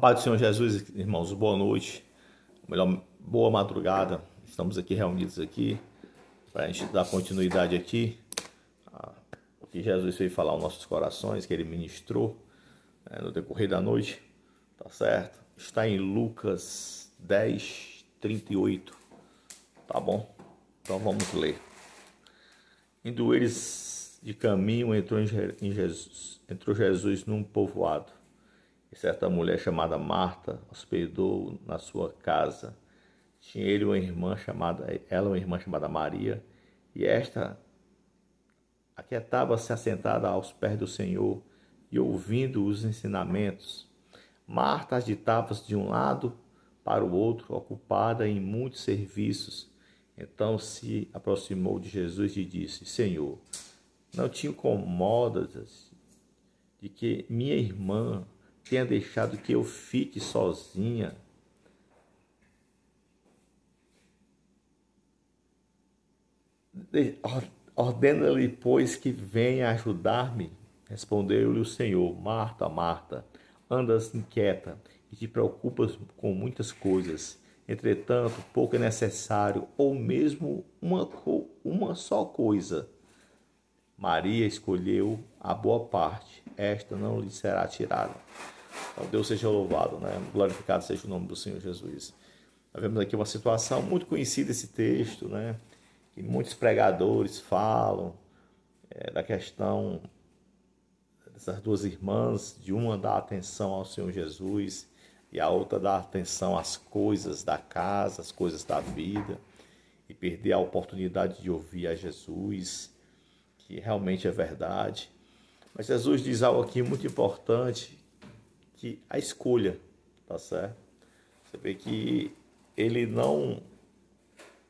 paz do Senhor Jesus, irmãos, boa noite, ou melhor, boa madrugada. Estamos aqui reunidos aqui para a gente dar continuidade aqui o que Jesus veio falar aos nossos corações, que Ele ministrou no decorrer da noite, tá certo? Está em Lucas 10:38, tá bom? Então vamos ler. Indo eles de caminho, entrou Jesus num povoado. E certa mulher chamada Marta hospedou na sua casa. Tinha ela uma irmã chamada Maria, e esta aquietava-se assentada aos pés do Senhor e ouvindo os ensinamentos. Marta agitava-se de um lado para o outro, ocupada em muitos serviços. Então se aproximou de Jesus e disse: Senhor, não te incomodas de que minha irmã tenha deixado que eu fique sozinha? Ordena-lhe, pois, que venha ajudar-me. Respondeu-lhe o Senhor: Marta, Marta, andas inquieta e te preocupas com muitas coisas. Entretanto, pouco é necessário, ou mesmo uma só coisa. Maria escolheu a boa parte, esta não lhe será tirada. Então, Deus seja louvado, né? Glorificado seja o nome do Senhor Jesus. Nós vemos aqui uma situação muito conhecida, esse texto, né? Que muitos pregadores falam da questão dessas duas irmãs, de uma dar atenção ao Senhor Jesus e a outra dar atenção às coisas da casa, às coisas da vida, e perder a oportunidade de ouvir a Jesus, que realmente é verdade. Mas Jesus diz algo aqui muito importante, que a escolha, tá certo? Você vê que ele não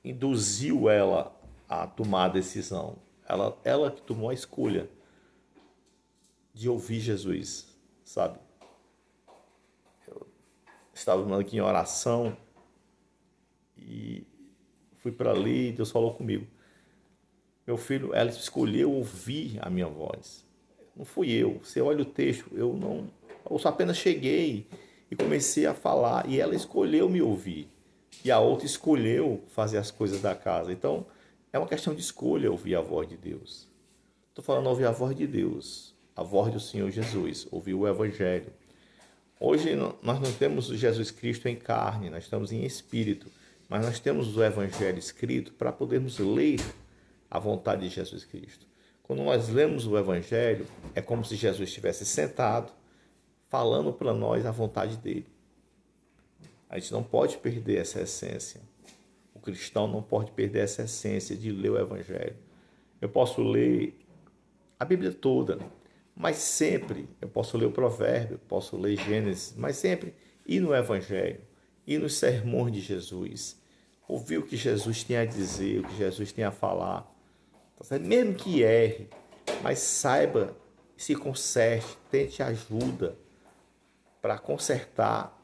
induziu ela a tomar a decisão. Ela que tomou a escolha de ouvir Jesus, sabe? Eu estava aqui em oração e fui para ali e Deus falou comigo. Meu filho, ela escolheu ouvir a minha voz. Não fui eu. Você olha o texto, eu só apenas cheguei e comecei a falar e ela escolheu me ouvir. E a outra escolheu fazer as coisas da casa. Então, é uma questão de escolha ouvir a voz de Deus. Estou falando ouvir a voz de Deus, a voz do Senhor Jesus, ouvir o Evangelho. Hoje nós não temos o Jesus Cristo em carne, nós estamos em espírito, mas nós temos o Evangelho escrito para podermos ler a vontade de Jesus Cristo. Quando nós lemos o Evangelho, é como se Jesus estivesse sentado, falando para nós a vontade dele. A gente não pode perder essa essência. O cristão não pode perder essa essência de ler o Evangelho. Eu posso ler a Bíblia toda, mas sempre eu posso ler o Provérbio, posso ler Gênesis, mas sempre ir no Evangelho, ir nos sermões de Jesus, ouvir o que Jesus tem a dizer, o que Jesus tem a falar. Mesmo que erre, mas saiba, se conserte, tente ajuda para consertar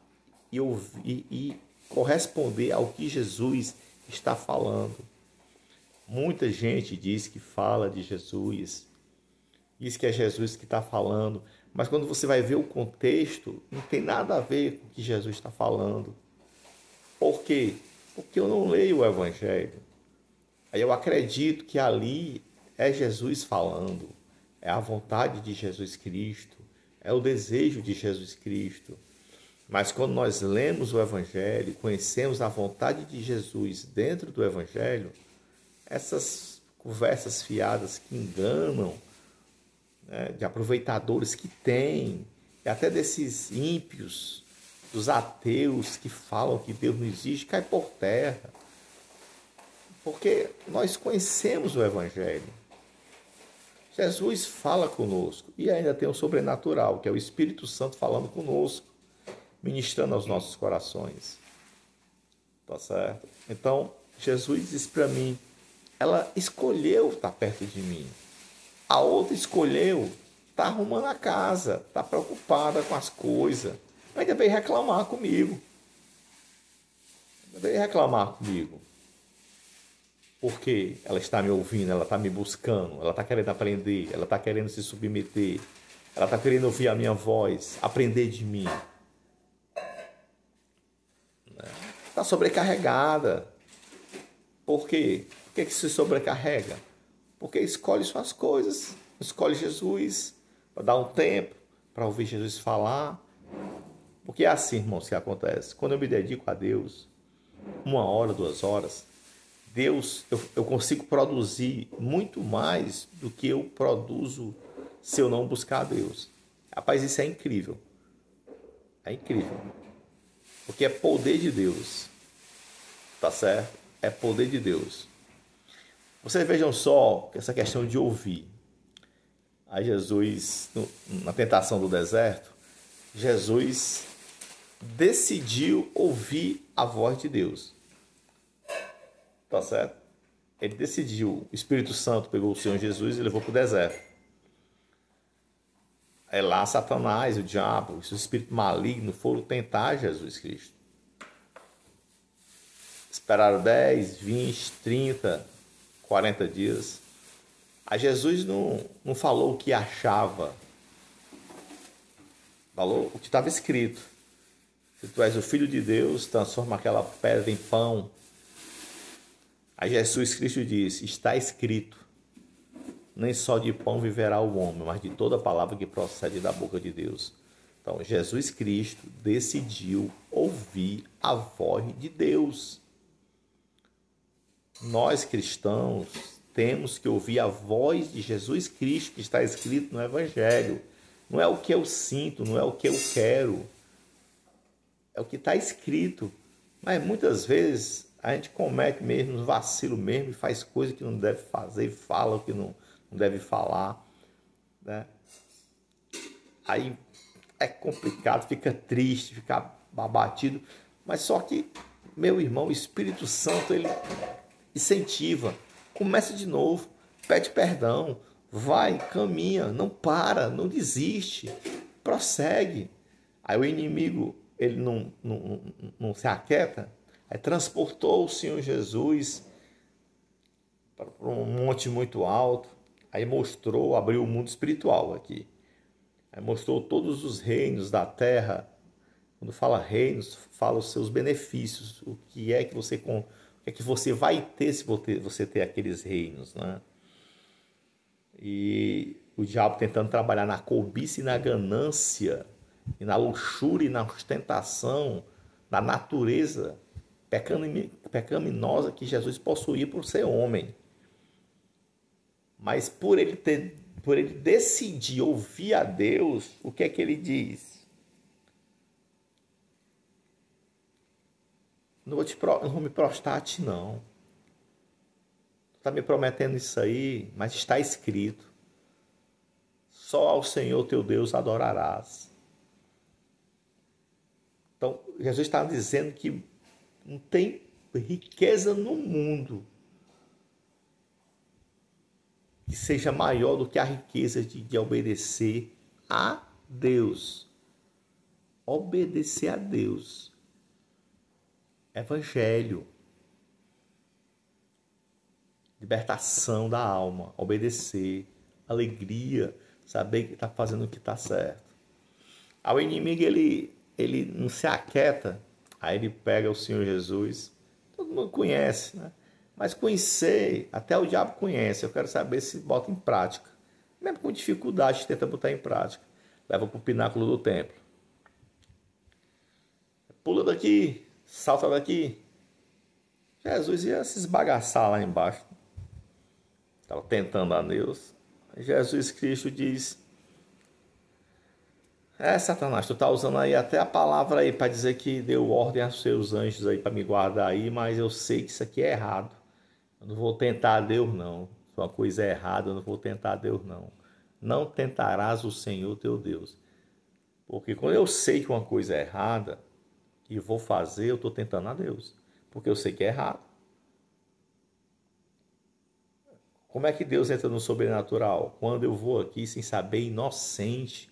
e ouvir e corresponder ao que Jesus está falando. Muita gente diz que fala de Jesus, diz que é Jesus que está falando, mas quando você vai ver o contexto, não tem nada a ver com o que Jesus está falando. Por quê? Porque eu não leio o Evangelho. Aí eu acredito que ali é Jesus falando, é a vontade de Jesus Cristo, é o desejo de Jesus Cristo. Mas quando nós lemos o Evangelho, conhecemos a vontade de Jesus dentro do Evangelho, essas conversas fiadas que enganam, né, de aproveitadores que tem, e até desses ímpios, dos ateus que falam que Deus não existe, cai por terra. Porque nós conhecemos o Evangelho. Jesus fala conosco e ainda tem o sobrenatural, que é o Espírito Santo falando conosco, ministrando aos nossos corações. Tá certo? Então, Jesus disse para mim, ela escolheu estar perto de mim. A outra escolheu estar arrumando a casa, estar preocupada com as coisas. Ainda veio reclamar comigo. Porque ela está me ouvindo, ela está me buscando, ela está querendo aprender, ela está querendo se submeter, ela está querendo ouvir a minha voz, aprender de mim. está sobrecarregada. Por quê? Por que se sobrecarrega? Porque escolhe suas coisas, escolhe Jesus, para dar um tempo, para ouvir Jesus falar. Porque é assim, irmãos, que acontece. Quando eu me dedico a Deus, 1 hora, 2 horas, Deus, eu consigo produzir muito mais do que eu produzo se eu não buscar a Deus. Rapaz, isso é incrível. É incrível. Porque é poder de Deus. Tá certo? É poder de Deus. Vocês vejam só essa questão de ouvir. Aí Jesus, na tentação do deserto, Jesus decidiu ouvir a voz de Deus. Tá certo? Ele decidiu. O Espírito Santo pegou o Senhor Jesus e levou para o deserto. É lá Satanás, o diabo, os espíritos malignos foram tentar Jesus Cristo. Esperaram 10, 20, 30, 40 dias. Aí Jesus não falou o que achava. Falou o que estava escrito. Se tu és o Filho de Deus, transforma aquela pedra em pão. Aí Jesus Cristo disse, está escrito, nem só de pão viverá o homem, mas de toda palavra que procede da boca de Deus. Então, Jesus Cristo decidiu ouvir a voz de Deus. Nós, cristãos, temos que ouvir a voz de Jesus Cristo, que está escrito no Evangelho. Não é o que eu sinto, não é o que eu quero. É o que está escrito. Mas muitas vezes a gente comete mesmo, vacilo mesmo, e faz coisa que não deve fazer, e fala o que não deve falar, né? Aí é complicado, fica triste, fica abatido. Mas só que, meu irmão, o Espírito Santo, ele incentiva. Começa de novo, pede perdão, vai, caminha, não para, não desiste, prossegue. Aí o inimigo, ele não se aquieta, aí transportou o Senhor Jesus para um monte muito alto, aí mostrou, abriu o mundo espiritual aqui, aí mostrou todos os reinos da terra. Quando fala reinos, fala os seus benefícios, o que é que você vai ter se você ter aqueles reinos, né? E o diabo tentando trabalhar na cobiça e na ganância, e na luxúria e na ostentação, na natureza pecaminosa que Jesus possuía por ser homem. Mas por ele decidir ouvir a Deus, o que é que ele diz? Não vou me prostrar a ti, não. Tu está me prometendo isso aí, mas está escrito. Só ao Senhor teu Deus adorarás. Então, Jesus está dizendo que não tem riqueza no mundo que seja maior do que a riqueza de obedecer a Deus. Obedecer a Deus. Evangelho. Libertação da alma. Obedecer. Alegria. Saber que está fazendo o que está certo. Aí o inimigo, ele não se aquieta. Aí ele pega o Senhor Jesus. Todo mundo conhece, né? Mas conhecer, até o diabo conhece. Eu quero saber se bota em prática. Mesmo com dificuldade, tenta botar em prática. Leva para o pináculo do templo. Pula daqui, salta daqui. Jesus ia se esbagaçar lá embaixo. Estava tentando a Deus. Jesus Cristo diz: Satanás, tu tá usando aí até a palavra aí para dizer que deu ordem aos seus anjos aí para me guardar aí, mas eu sei que isso aqui é errado. Eu não vou tentar a Deus, não. Se uma coisa é errada, eu não vou tentar a Deus, não. Não tentarás o Senhor teu Deus. Porque quando eu sei que uma coisa é errada e vou fazer, eu estou tentando a Deus. Porque eu sei que é errado. Como é que Deus entra no sobrenatural? Quando eu vou aqui sem saber, inocente,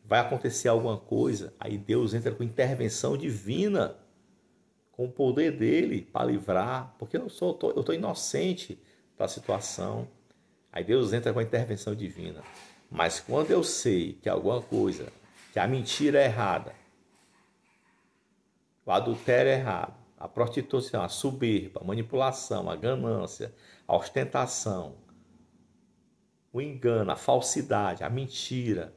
vai acontecer alguma coisa, aí Deus entra com intervenção divina, com o poder dele para livrar, porque eu estou inocente da situação. Aí Deus entra com a intervenção divina. Mas quando eu sei que alguma coisa, que a mentira é errada, o adultério é errado, A prostituição, a soberba, a manipulação, a ganância, a ostentação, o engano, a falsidade, a mentira,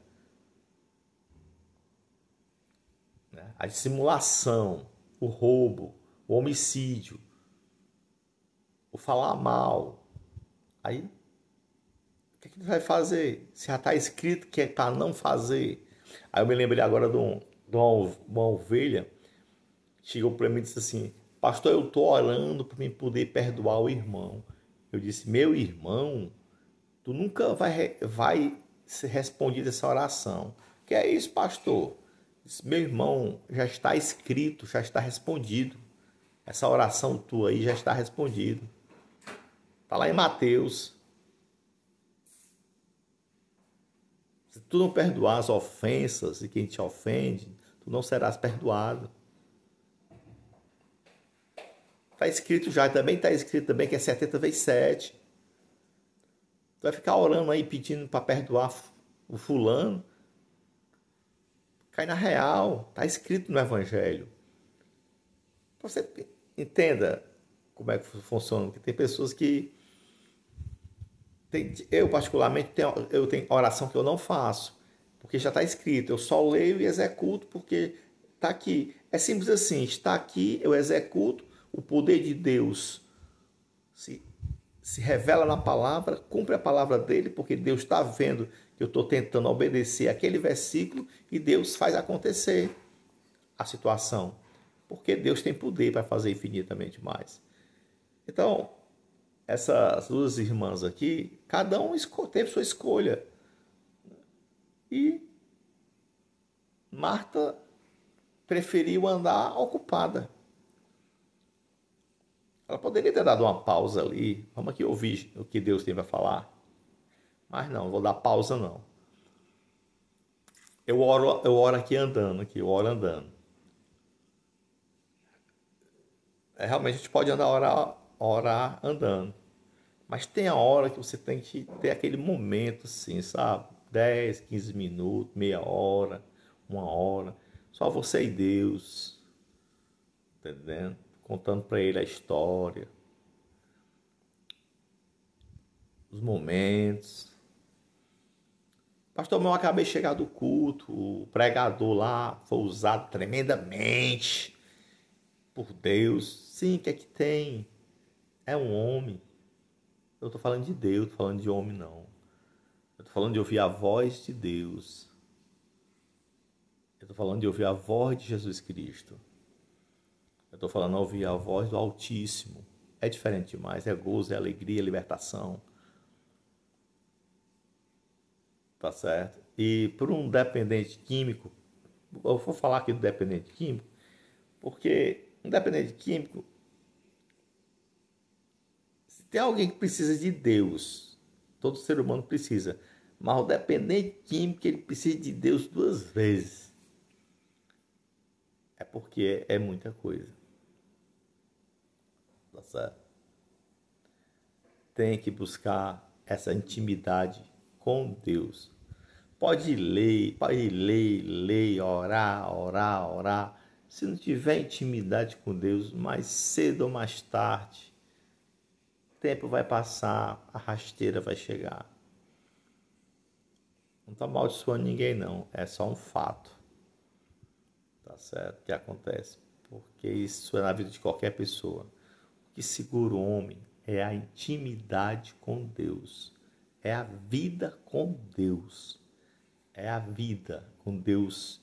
né? A dissimulação, o roubo, o homicídio, o falar mal. Aí, o que você vai fazer? Se já está escrito que é para não fazer. Aí eu me lembrei agora de uma ovelha que chegou para mim e disse assim: pastor, eu estou orando para me poder perdoar o irmão. Eu disse: meu irmão, tu nunca vai ser respondido essa oração. Que é isso, pastor? Disse: meu irmão, já está escrito, já está respondido. Essa oração tua aí já está respondida. Está lá em Mateus. Se tu não perdoar as ofensas de quem te ofende, tu não serás perdoado. Está escrito já, também está escrito também que é 70 vezes 7. Tu vai ficar orando aí pedindo para perdoar o fulano. Cai na real, está escrito no Evangelho. Você entenda como é que funciona, porque tem pessoas que... Eu particularmente eu tenho oração que eu não faço, porque já está escrito, eu só leio e executo porque está aqui. É simples assim, está aqui, eu executo, o poder de Deus se revela na palavra, cumpre a palavra dele, porque Deus está vendo que eu estou tentando obedecer aquele versículo e Deus faz acontecer a situação, porque Deus tem poder para fazer infinitamente mais. Então, essas duas irmãs aqui, cada um teve sua escolha. E Marta preferiu andar ocupada. Ela poderia ter dado uma pausa ali. Vamos aqui ouvir o que Deus tem para falar. Mas não vou dar pausa não. Eu oro aqui andando, eu oro andando. Realmente a gente pode orar andando. Mas tem a hora que você tem que ter aquele momento assim, sabe? 10, 15 minutos, meia hora, uma hora. Só você e Deus. Entendendo? Contando para ele a história. Os momentos. Pastor, eu acabei de chegar do culto. O pregador lá foi usado tremendamente por Deus. Sim, o que é que tem? É um homem. Eu estou falando de Deus, não estou falando de homem, não. Eu estou falando de ouvir a voz de Deus. Eu estou falando de ouvir a voz de Jesus Cristo. Eu estou falando de ouvir a voz do Altíssimo. É diferente demais. É gozo, é alegria, é libertação. Tá certo? E por um dependente químico, eu vou falar aqui do dependente químico, porque um dependente químico, se tem alguém que precisa de Deus, todo ser humano precisa, mas o dependente químico, ele precisa de Deus 2 vezes. É porque é muita coisa. Tá certo? Tem que buscar essa intimidade com Deus. Pode ler, orar. Se não tiver intimidade com Deus, mais cedo ou mais tarde, o tempo vai passar, a rasteira vai chegar. Não está amaldiçoando ninguém, não. É só um fato. Tá certo? Que acontece. Porque isso é na vida de qualquer pessoa. O que segura o homem é a intimidade com Deus. É a vida com Deus. É a vida com Deus.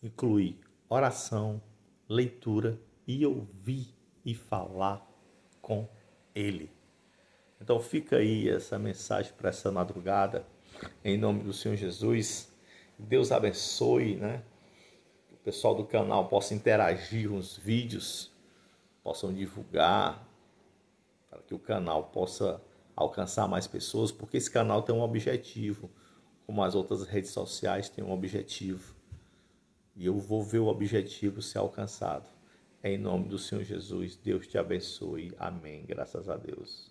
Inclui oração, leitura e ouvir e falar com Ele. Então fica aí essa mensagem para essa madrugada. Em nome do Senhor Jesus. Deus abençoe, né? Que o pessoal do canal possa interagir com os vídeos, possam divulgar, para que o canal possa alcançar mais pessoas, porque esse canal tem um objetivo, como as outras redes sociais têm um objetivo. E eu vou ver o objetivo ser alcançado. Em nome do Senhor Jesus, Deus te abençoe. Amém. Graças a Deus.